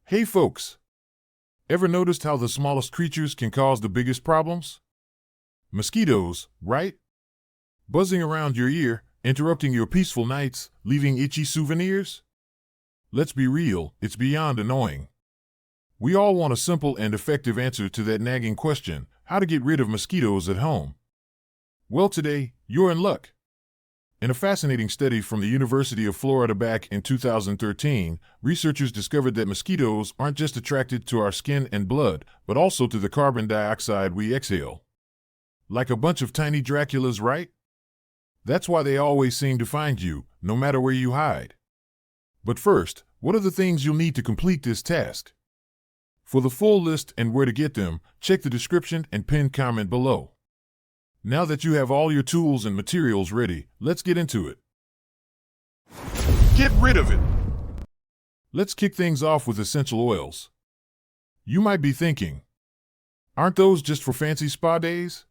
Hey folks, ever noticed how the smallest creatures can cause the biggest problems? Mosquitoes, right? Buzzing around your ear, interrupting your peaceful nights, leaving itchy souvenirs? Let's be real, it's beyond annoying. We all want a simple and effective answer to that nagging question, how to get rid of mosquitoes at home. Well, today, you're in luck. In a fascinating study from the University of Florida back in 2013, researchers discovered that mosquitoes aren't just attracted to our skin and blood, but also to the carbon dioxide we exhale. Like a bunch of tiny Draculas, right? That's why they always seem to find you, no matter where you hide. But first, what are the things you'll need to complete this task? For the full list and where to get them, check the description and pinned comment below. Now that you have all your tools and materials ready, let's get into it. Get rid of it! Let's kick things off with essential oils. You might be thinking, aren't those just for fancy spa days?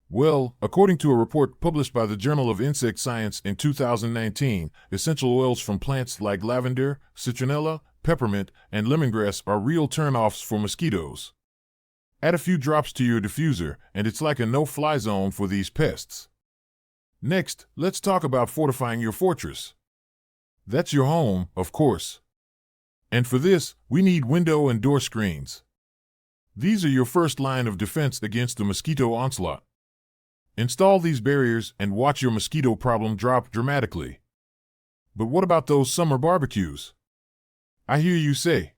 Well, according to a report published by the Journal of Insect Science in 2019, essential oils from plants like lavender, citronella, peppermint, and lemongrass are real turn-offs for mosquitoes. Add a few drops to your diffuser, and it's like a no-fly zone for these pests. Next, let's talk about fortifying your fortress. That's your home, of course. And for this, we need window and door screens. These are your first line of defense against the mosquito onslaught. Install these barriers and watch your mosquito problem drop dramatically. But what about those summer barbecues? I hear you say.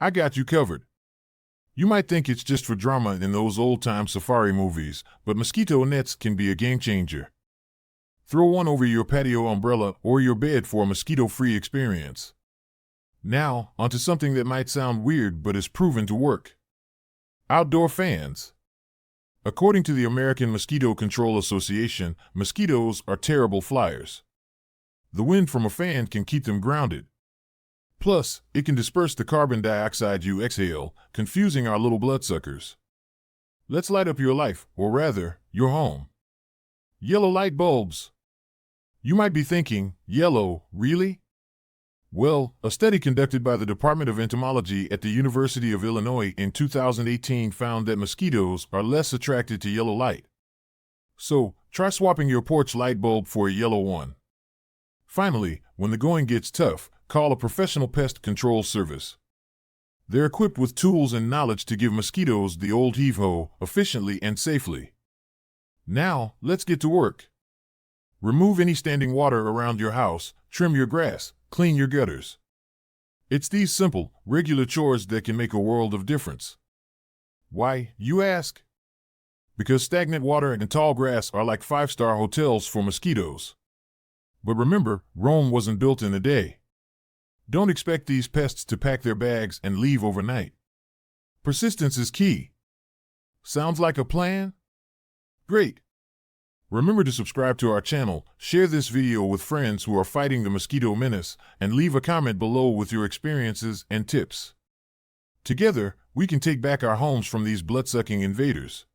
I got you covered. You might think it's just for drama in those old-time safari movies, but mosquito nets can be a game-changer. Throw one over your patio umbrella or your bed for a mosquito-free experience. Now, onto something that might sound weird but is proven to work. Outdoor fans. According to the American Mosquito Control Association, mosquitoes are terrible flyers. The wind from a fan can keep them grounded. Plus, it can disperse the carbon dioxide you exhale, confusing our little bloodsuckers. Let's light up your life, or rather, your home. Yellow light bulbs. You might be thinking, yellow, really? Well, a study conducted by the Department of Entomology at the University of Illinois in 2018 found that mosquitoes are less attracted to yellow light. So, try swapping your porch light bulb for a yellow one. Finally, when the going gets tough, call a professional pest control service. They're equipped with tools and knowledge to give mosquitoes the old heave-ho efficiently and safely. Now, let's get to work. Remove any standing water around your house, trim your grass, clean your gutters. It's these simple, regular chores that can make a world of difference. Why, you ask? Because stagnant water and tall grass are like five-star hotels for mosquitoes. But remember, Rome wasn't built in a day. Don't expect these pests to pack their bags and leave overnight. Persistence is key. Sounds like a plan? Great. Remember to subscribe to our channel, share this video with friends who are fighting the mosquito menace, and leave a comment below with your experiences and tips. Together, we can take back our homes from these blood-sucking invaders.